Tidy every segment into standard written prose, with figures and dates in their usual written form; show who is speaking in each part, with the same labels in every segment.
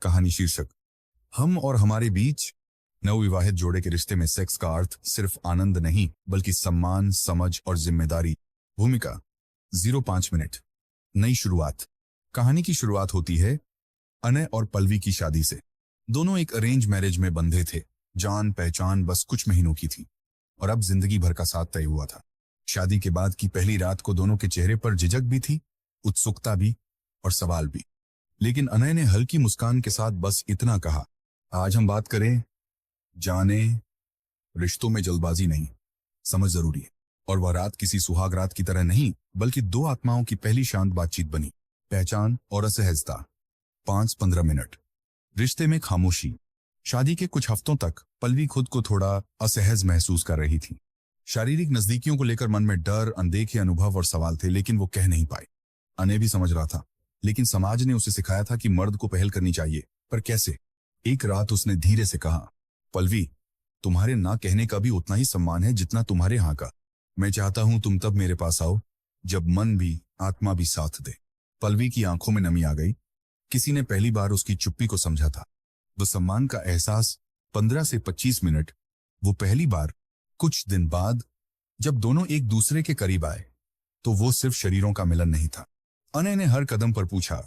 Speaker 1: कहानी शीर्षक हम और हमारे बीच। नवविवाहित जोड़े के रिश्ते में सेक्स का अर्थ सिर्फ आनंद नहीं बल्कि सम्मान, समझ और जिम्मेदारी। भूमिका 05 मिनट। नई शुरुआत। कहानी की शुरुआत होती है अनय और पल्लवी की शादी से। दोनों एक अरेंज मैरिज में बंधे थे। जान पहचान बस कुछ महीनों की थी और अब जिंदगी भर का साथ तय हुआ था। शादी के बाद की पहली रात को दोनों के चेहरे पर झिझक भी थी, उत्सुकता भी और सवाल भी। लेकिन अनय ने हल्की मुस्कान के साथ बस इतना कहा, आज हम बात करें जाने, रिश्तों में जल्दबाजी नहीं, समझ जरूरी है। और वह रात किसी सुहाग रात की तरह नहीं बल्कि दो आत्माओं की पहली शांत बातचीत बनी। पहचान और असहजता। 5-15 मिनट। रिश्ते में खामोशी। शादी के कुछ हफ्तों तक पल्लवी खुद को थोड़ा असहज महसूस कर रही थी। शारीरिक नजदीकियों को लेकर मन में डर, अनदेखे अनुभव और सवाल थे, लेकिन वो कह नहीं पाई। अनय भी समझ रहा था, लेकिन समाज ने उसे सिखाया था कि मर्द को पहल करनी चाहिए, पर कैसे। एक रात उसने धीरे से कहा, पल्लवी, तुम्हारे ना कहने का भी उतना ही सम्मान है जितना तुम्हारे हाँ का। मैं चाहता हूं तुम तब मेरे पास आओ जब मन भी आत्मा भी साथ दे। पल्लवी की आंखों में नमी आ गई। किसी ने पहली बार उसकी चुप्पी को समझा था। वो सम्मान का एहसास 15 से 25 मिनट। वो पहली बार कुछ दिन बाद जब दोनों एक दूसरे के करीब आए तो वो सिर्फ शरीरों का मिलन नहीं था। अनय ने हर कदम पर पूछा,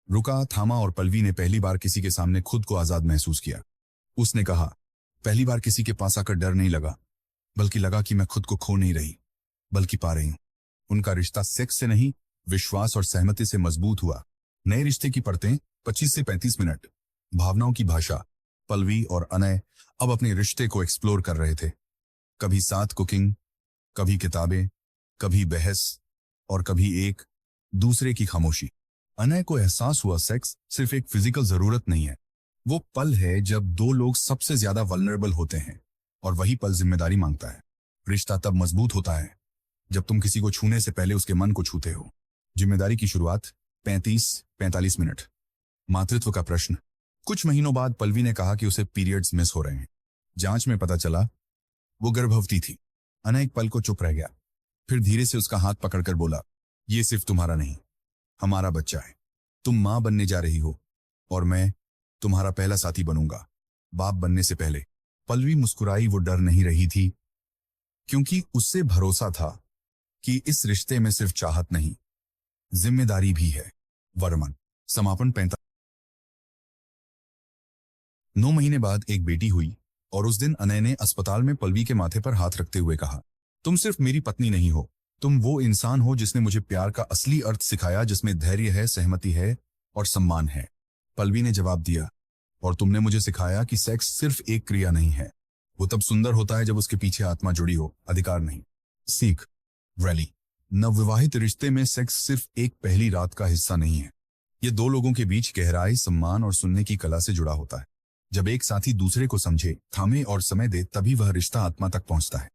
Speaker 1: रुका, थामा, और पल्लवी ने पहली बार किसी के सामने खुद को आजाद महसूस किया। उसने कहा, पहली बार किसी के पास आकर डर नहीं लगा, बल्कि लगा कि मैं खुद को खो नहीं रही बल्कि पा रही हूं। उनका रिश्ता सेक्स से नहीं, विश्वास और सहमति से मजबूत हुआ। नए रिश्ते की परतें। 25 से 35 मिनट। भावनाओं की भाषा। पल्लवी और अनय अब अपने रिश्ते को एक्सप्लोर कर रहे थे। कभी साथ कुकिंग, कभी किताबें, कभी बहस और कभी एक दूसरे की खामोशी। अनय को एहसास हुआ सेक्स सिर्फ एक फिजिकल जरूरत नहीं है, वो पल है जब दो लोग सबसे ज्यादा वल्नरेबल होते हैं, और वही पल जिम्मेदारी मांगता है। रिश्ता तब मजबूत होता है जब तुम किसी को छूने से पहले उसके मन को छूते हो। जिम्मेदारी की शुरुआत। 35-45 मिनट। मातृत्व का प्रश्न। कुछ महीनों बाद पल्लवी ने कहा कि उसे पीरियड्स मिस हो रहे हैं। जांच में पता चला वो गर्भवती थी। अनय एक पल को चुप रह गया, फिर धीरे से उसका हाथ पकड़कर बोला, ये सिर्फ तुम्हारा नहीं, हमारा बच्चा है। तुम मां बनने जा रही हो और मैं तुम्हारा पहला साथी बनूंगा, बाप बनने से पहले। पल्लवी मुस्कुराई। वो डर नहीं रही थी, क्योंकि उससे भरोसा था कि इस रिश्ते में सिर्फ चाहत नहीं, जिम्मेदारी भी है। वर्मन। समापन। 9 महीने बाद एक बेटी हुई और उस दिन अनय ने अस्पताल में पल्लवी के माथे पर हाथ रखते हुए कहा, तुम सिर्फ मेरी पत्नी नहीं हो, तुम वो इंसान हो जिसने मुझे प्यार का असली अर्थ सिखाया, जिसमें धैर्य है, सहमति है और सम्मान है। पल्लवी ने जवाब दिया, और तुमने मुझे सिखाया कि सेक्स सिर्फ एक क्रिया नहीं है, वो तब सुंदर होता है जब उसके पीछे आत्मा जुड़ी हो, अधिकार नहीं। सीख। रैली। नवविवाहित रिश्ते में सेक्स सिर्फ एक पहली रात का हिस्सा नहीं है, ये दो लोगों के बीच गहराई, सम्मान और सुनने की कला से जुड़ा होता है। जब एक साथी दूसरे को समझे, थामे और समय दे, तभी वह रिश्ता आत्मा तक पहुंचता है।